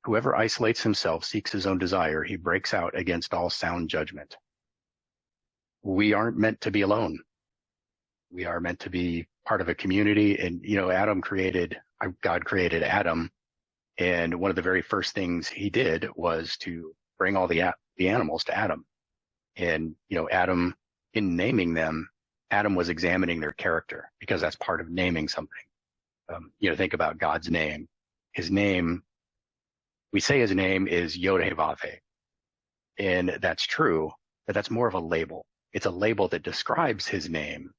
Whoever isolates himself seeks his own desire. He breaks out against all sound judgment. We aren't meant to be alone. We are meant to be part of a community. And, God created Adam. And one of the very first things he did was to bring all the animals to Adam. And, Adam, in naming them, Adam was examining their character, because that's part of naming something. Think about God's name. His name, we say his name is Yod-Heh-Vav-Heh. And that's true, but that's more of a label. It's a label that describes his name.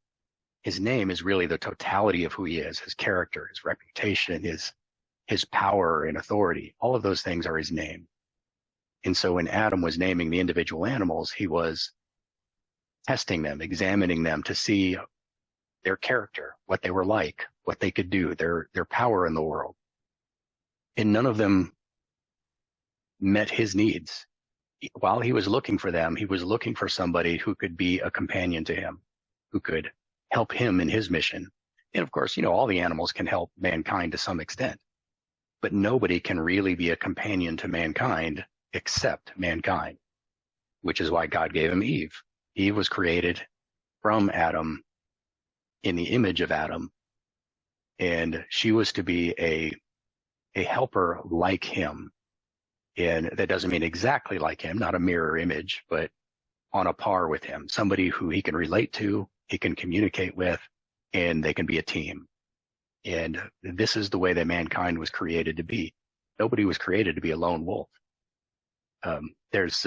His name is really the totality of who he is, his character, his reputation, his power and authority. All of those things are his name. And so when Adam was naming the individual animals, he was testing them, examining them to see their character, what they were like, what they could do, their power in the world. And none of them met his needs. While he was looking for them, he was looking for somebody who could be a companion to him, who could help him in his mission. And of course, all the animals can help mankind to some extent, but nobody can really be a companion to mankind except mankind, which is why God gave him Eve. Eve was created from Adam in the image of Adam, and she was to be a helper like him. And that doesn't mean exactly like him, not a mirror image, but on a par with him, somebody who he can relate to, he can communicate with, and they can be a team. And this is the way that mankind was created to be. Nobody was created to be a lone wolf. There's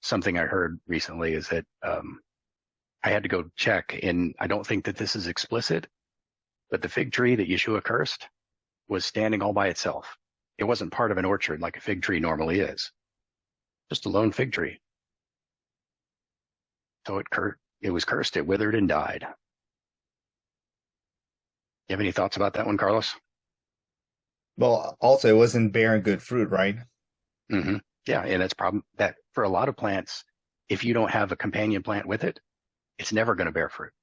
something I heard recently is that I had to go check, and I don't think that this is explicit, but the fig tree that Yeshua cursed was standing all by itself. It wasn't part of an orchard like a fig tree normally is. Just a lone fig tree. So it was cursed, it withered and died. You have any thoughts about that one, Carlos? Well, also it wasn't bearing good fruit, right? Mm-hmm. Yeah, and that's problem that for a lot of plants, if you don't have a companion plant with it, it's never going to bear fruit.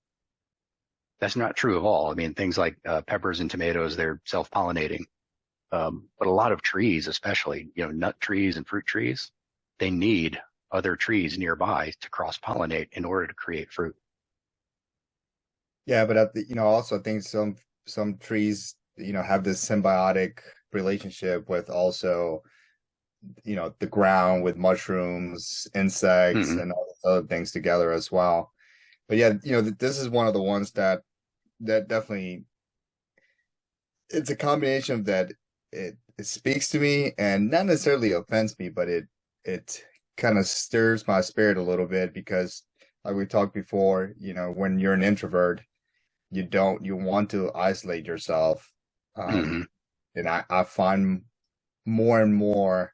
That's not true of all. I mean, things like peppers and tomatoes, they're self-pollinating. But a lot of trees, especially, nut trees and fruit trees, they need other trees nearby to cross-pollinate in order to create fruit. Yeah, but also I think some trees, have this symbiotic relationship with also, the ground with mushrooms, insects, Mm-hmm. and all those other things together as well. But yeah, this is one of the ones that definitely, it's a combination of that. It speaks to me and not necessarily offends me, but it kind of stirs my spirit a little bit because, like we talked before, when you're an introvert, you want to isolate yourself. Mm-hmm. And I find more and more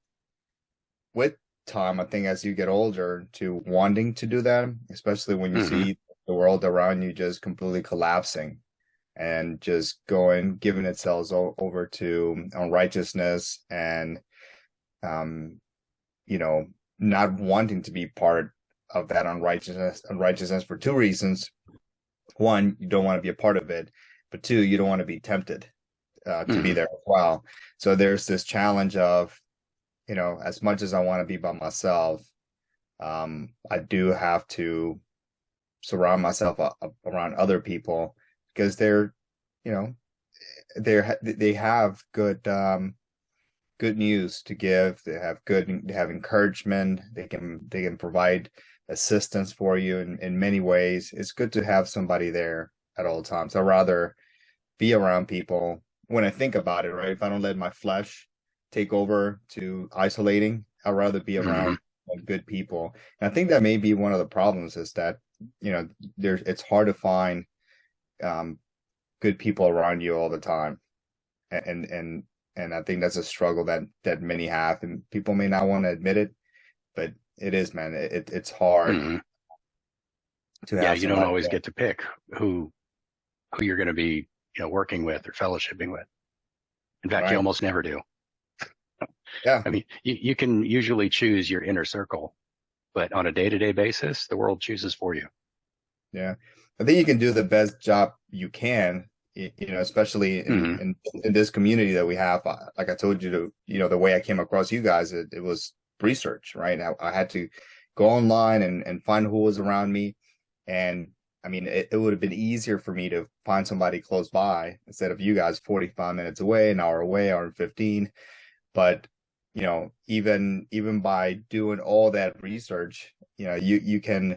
with time, I think as you get older, to wanting to do that, especially when you Mm-hmm. see the world around you just completely collapsing and just giving itself over to unrighteousness and, um, not wanting to be part of that unrighteousness for two reasons. One, you don't want to be a part of it, but two, you don't want to be tempted to be Mm-hmm. there as well. So there's this challenge of, as much as I want to be by myself, I do have to surround myself around other people because you know, they have good news to give. They have encouragement. They can provide assistance for you in many ways. It's good to have somebody there at all times. I'd rather be around people when I think about it, right? If I don't let my flesh take over to isolating, I'd rather be Mm-hmm. around good people. And I think that may be one of the problems is that, it's hard to find um, good people around you all the time. And and and I think that's a struggle that many have, and people may not want to admit it, but it is, man. It's hard Mm-hmm. to Yeah, have you don't somebody always there, get to pick who you're going to be, working with or fellowshipping with. In fact, you right? almost never do. Yeah, I mean, you can usually choose your inner circle, but on a day-to-day basis, the world chooses for you. yeah. I think you can do the best job you can especially Hmm. in this community that we have. Like I told you, the way I came across you guys, it was research, right? I had to go online and find who was around me. And I mean, it would have been easier for me to find somebody close by instead of you guys 45 minutes away, an hour away, hour and 15. But, even by doing all that research, you can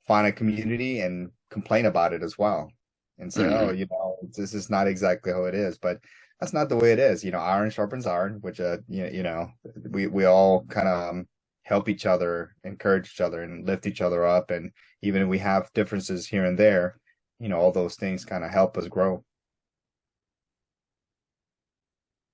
find a community and complain about it as well and say, oh, Hmm. this is not exactly how it is. But that's not the way it is. Iron sharpens iron, which, we all kind of help each other, encourage each other, and lift each other up. And even if we have differences here and there, all those things kind of help us grow.